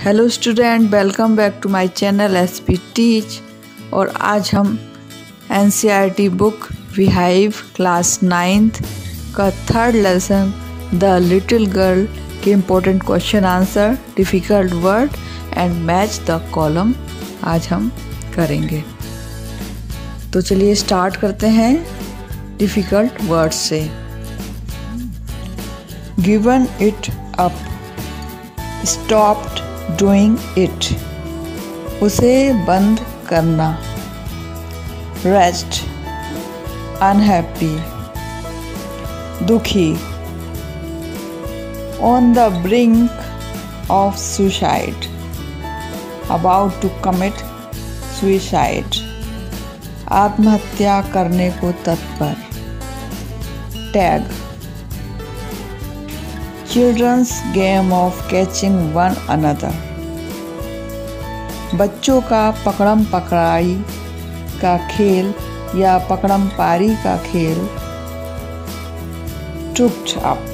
Hello student, welcome back to my channel SP teach. और आज हम NCERT book beehive class 9th का third lesson the little girl के important question answer, difficult word and match the column आज हम करेंगे। तो चलिए स्टार्ट करते हैं डिफ़िकल्ट वर्ड से। Given it up, stopped doing it, उसे बंद करना। रेस्ट, अनहैप्पी, दुखी। On the brink of suicide, about to commit suicide, आत्महत्या करने को तत्पर। Tag, children's game of catching one another, बच्चों का पकड़म पकड़ाई का खेल या पकड़म पारी का खेल। Tucked up,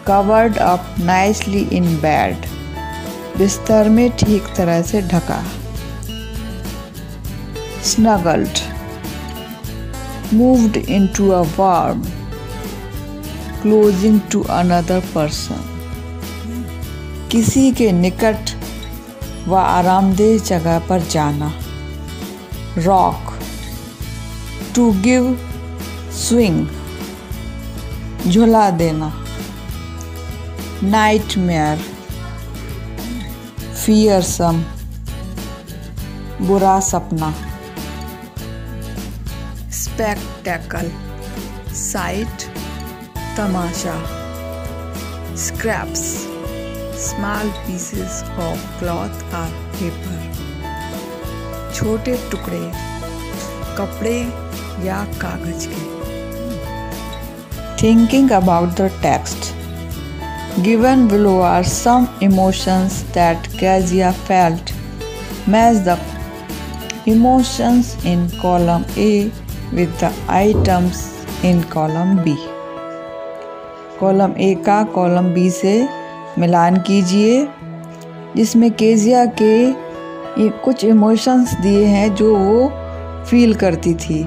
covered up nicely in bed, बिस्तर में ठीक तरह से ढका। Snuggled, moved into a warm, closing to another person, किसी के निकट व आरामदेह जगह पर जाना। रॉक, टू गिव स्विंग, झुला देना। नाइटमेयर, फियरसम, बुरा सपना। Spectacle, site, Tamasha. Scraps, small pieces of cloth और पेपर, छोटे टुकड़े कपड़े या कागज के। Thinking about the text, given below are some emotions that Kezia felt. Match the emotions in column A with the items in column B. Column A का column B से मिलान कीजिए, जिसमें केजिया के ये कुछ इमोशंस दिए हैं जो वो फील करती थी।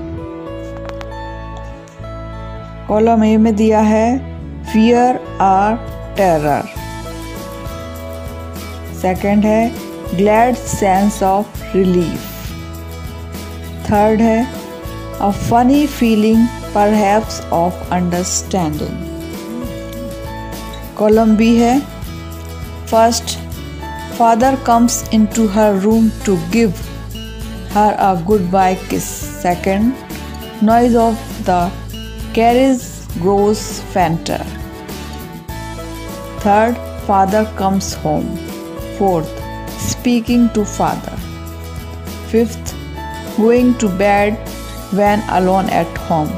कॉलम ए में दिया है फियर और टेरर। सेकंड है glad sense of relief. Third है a funny feeling perhaps of understanding. Column B है first, father comes into her room to give her a goodbye kiss. Second, noise of the carriage grows fainter. Third, father comes home. Fourth, speaking to father. Fifth, going to bed when alone at home.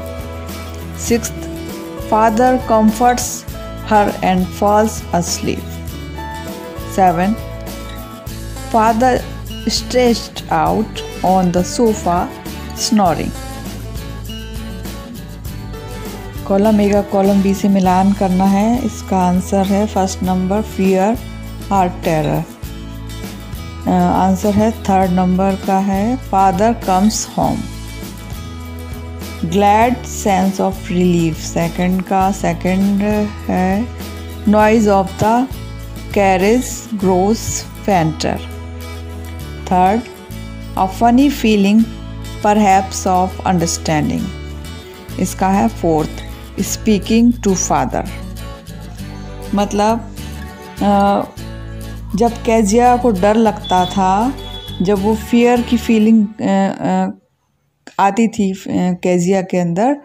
Sixth, father comforts her and falls asleep. 7. Father stretched out on the sofa snoring. Column A का column B से मिलान करना है। इसका answer है first number fear और terror. Answer है third number का है father comes home. Glad sense of relief, second का सेकंड है noise of the carriage grows fainter. Third, a funny feeling perhaps of understanding. इसका है फोर्थ, स्पीकिंग टू फादर। मतलब जब केजिया को डर लगता था, जब वो फियर की फीलिंग आती थी केजिया के अंदर,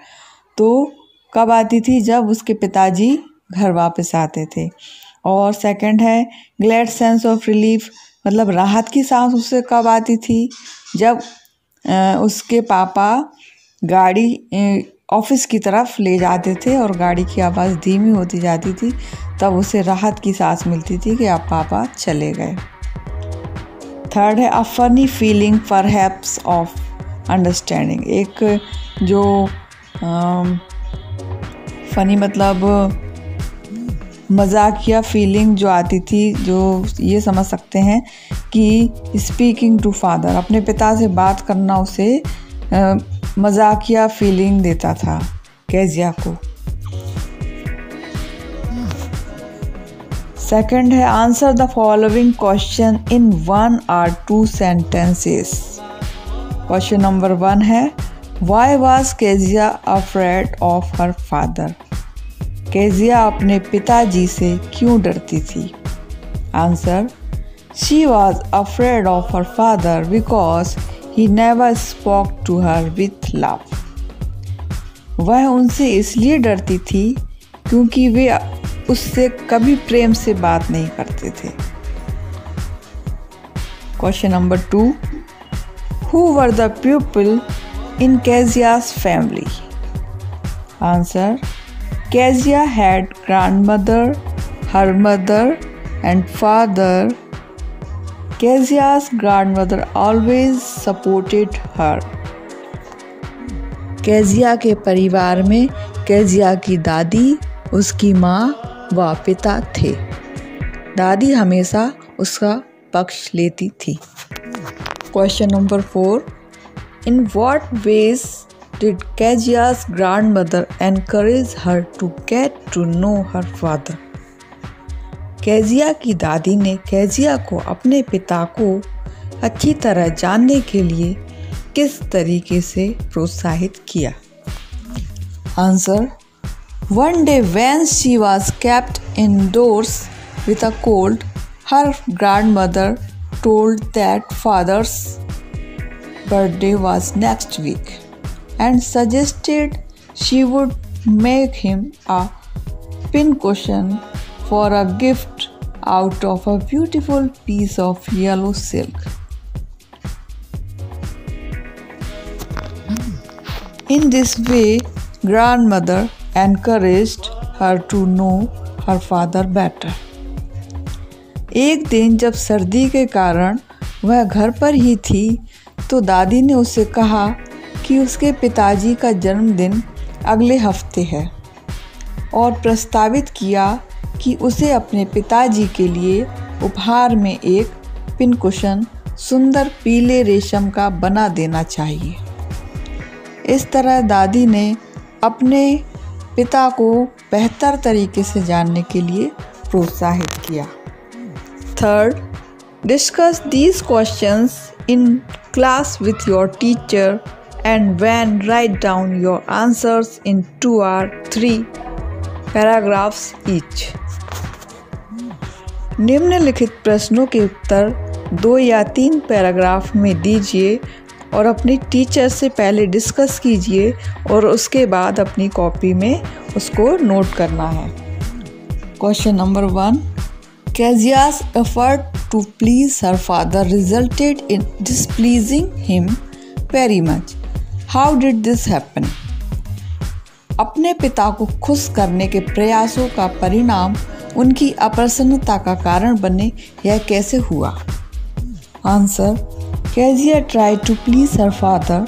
तो कब आती थी? जब उसके पिताजी घर वापस आते थे। और सेकंड है ग्लैड सेंस ऑफ रिलीफ, मतलब राहत की सांस उससे कब आती थी? जब उसके पापा गाड़ी ऑफिस की तरफ ले जाते थे और गाड़ी की आवाज़ धीमी होती जाती थी, तब उसे राहत की सांस मिलती थी कि अब पापा चले गए। थर्ड है a funny feeling perhaps of understanding. एक जो फनी मतलब मजाकिया फीलिंग जो आती थी, जो ये समझ सकते हैं कि स्पीकिंग टू फादर, अपने पिता से बात करना उसे मजाकिया फीलिंग देता था केजिया को। सेकंड है answer the following question in 1 or 2 sentences। Question number 1 है why was Kezia afraid of her father. Kezia अपने पिताजी से क्यों डरती थी? Answer she was afraid of her father because he never spoke to her with love. वह उनसे इसलिए डरती थी क्योंकि वे उससे कभी प्रेम से बात नहीं करते थे। Question number 2 who were the people in Kezia's family? Answer Kezia had grandmother, her mother and father. Kezia's grandmother always supported her. Kezia के परिवार में केजिया की दादी, उसकी माँ व पिता थे। दादी हमेशा उसका पक्ष लेती थी। Question number 4 In what ways did Kezia's grandmother encourage her to get to know her father? Kezia की दादी ने केजिया को अपने पिता को अच्छी तरह जानने के लिए किस तरीके से प्रोत्साहित किया? Answer One day when she was kept indoors with a cold, her grandmother told that father's birthday was next week and suggested she would make him a pincushion for a gift out of a beautiful piece of yellow silk. In this way, grandmother encouraged her to know her father better. एक दिन जब सर्दी के कारण वह घर पर ही थी तो दादी ने उससे कहा कि उसके पिताजी का जन्मदिन अगले हफ्ते है और प्रस्तावित किया कि उसे अपने पिताजी के लिए उपहार में एक पिनकुशन सुंदर पीले रेशम का बना देना चाहिए। इस तरह दादी ने अपने पिता को बेहतर तरीके से जानने के लिए प्रोत्साहित किया। Third, discuss these questions in class with your teacher and when write down your answers in 2 or 3 paragraphs each. निम्नलिखित प्रश्नों के उत्तर 2 या 3 पैराग्राफ में दीजिए और अपनी टीचर से पहले डिस्कस कीजिए और उसके बाद अपनी कॉपी में उसको नोट करना है। Question number 1 Kezia's effort to please her father resulted in displeasing him very much. How did this happen? अपने पिता को खुश करने के प्रयासों का परिणाम उनकी अप्रसन्नता का कारण बने, यह कैसे हुआ? Answer Kezia tried to please her father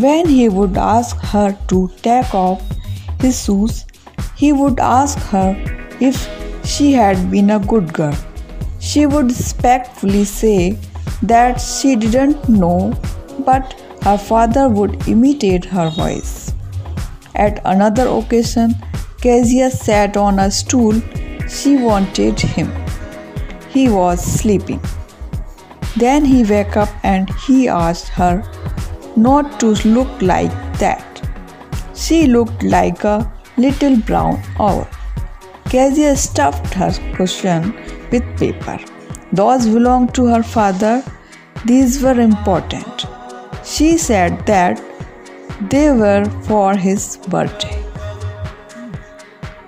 when he would ask her to take off his shoes. He would ask her if she had been a good girl. She would respectfully say that she didn't know, but her father would imitate her voice. At another occasion, Kezia sat on a stool. She wanted him. He was sleeping. Then he woke up and he asked her not to look like that. She looked like a little brown owl. Kezia stuffed her cushion with paper. Those belonged to her father. These were important. She said that they were for his birthday.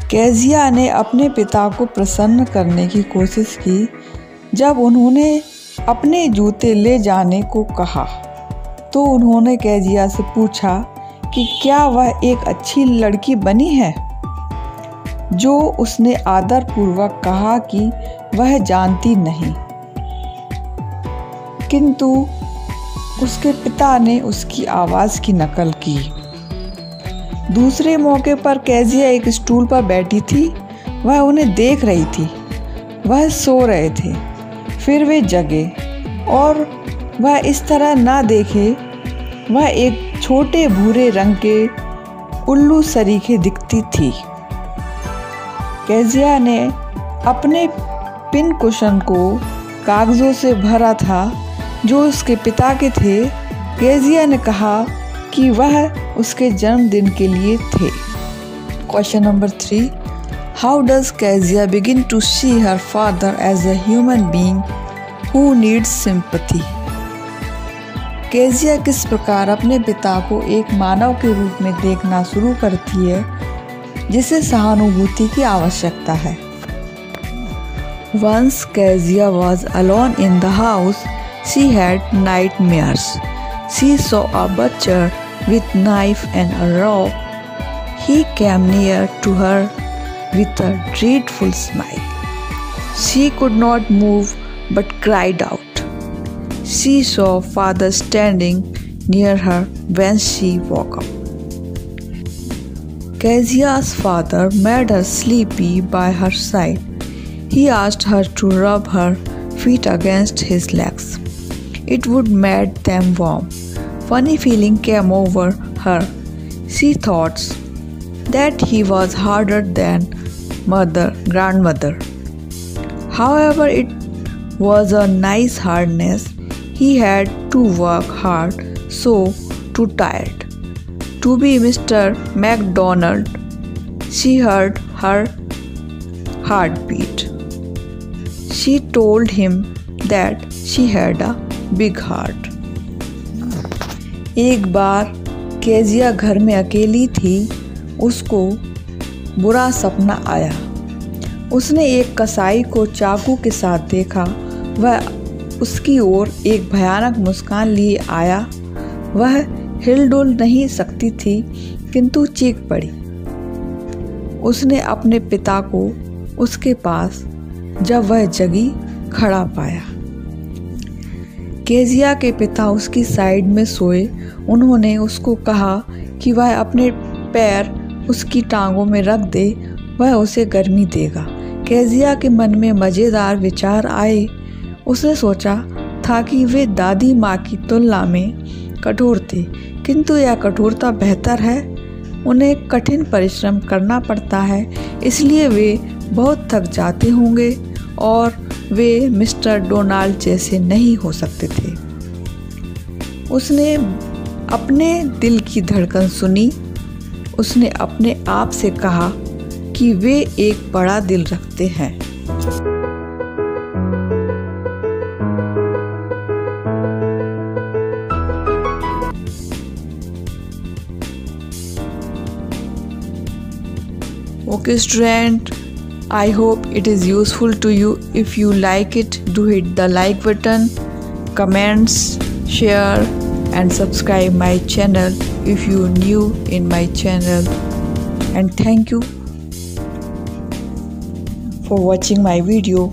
Kezia ने अपने पिता को प्रसन्न करने की कोशिश की जब उन्होंने अपने जूते ले जाने को कहा तो उन्होंने केजिया से पूछा कि क्या वह एक अच्छी लड़की बनी है, जो उसने आदरपूर्वक कहा कि वह जानती नहीं, किंतु उसके पिता ने उसकी आवाज़ की नकल की। दूसरे मौके पर केजिया एक स्टूल पर बैठी थी वह उन्हें देख रही थी। वह सो रहे थे, फिर वे जगे और वह इस तरह ना देखे। वह एक छोटे भूरे रंग के उल्लू सरीखे दिखती थी। केजिया ने अपने पिन कुशन को कागजों से भरा था जो उसके पिता के थे। केजिया ने कहा कि वह उसके जन्मदिन के लिए थे। Question number 3, how does Kezia begin to see her father as a human being who needs sympathy? Kezia किस प्रकार अपने पिता को एक मानव के रूप में देखना शुरू करती है जिसे सहानुभूति की आवश्यकता है। Once Kezia was alone in the house. She had nightmares. She saw a butcher with knife and a rope. He came near to her with a dreadful smile. She could not move but cried out. She saw father standing near her when she woke up. Kezia's father made her sleepy by her side. He asked her to rub her feet against his legs. It would make them warm. Funny feeling came over her. She thought that he was harder than grandmother. However, it was a nice hardness. He had to work hard, so too tired. To be Mr. MacDonald, she heard her heartbeat. She told him that she had a big heart. एक बार Kezia घर में अकेली थी। उसको बुरा सपना आया। उसने एक कसाई को चाकू के साथ देखा। वह उसकी ओर एक भयानक मुस्कान लिए आया। वह हिलडुल नहीं सकती थी किंतु चीख पड़ी। उसने अपने पिता को उसके पास जब वह जगी खड़ा पाया। केजिया के पिता उसकी साइड में सोए। उन्होंने उसको कहा कि वह अपने पैर उसकी टांगों में रख दे, वह उसे गर्मी देगा। केजिया के मन में मज़ेदार विचार आए। उसने सोचा था कि वे दादी माँ की तुलना में कठोर थे, किंतु यह कठोरता बेहतर है। उन्हें कठिन परिश्रम करना पड़ता है, इसलिए वे बहुत थक जाते होंगे और वे मिस्टर डोनाल्ड जैसे नहीं हो सकते थे। उसने अपने दिल की धड़कन सुनी। उसने अपने आप से कहा कि वे एक बड़ा दिल रखते हैं। Okay student, I hope it is useful to you. If you like it, do hit the like button, comments, share and subscribe my channel if you new in my channel. And thank you for watching my video.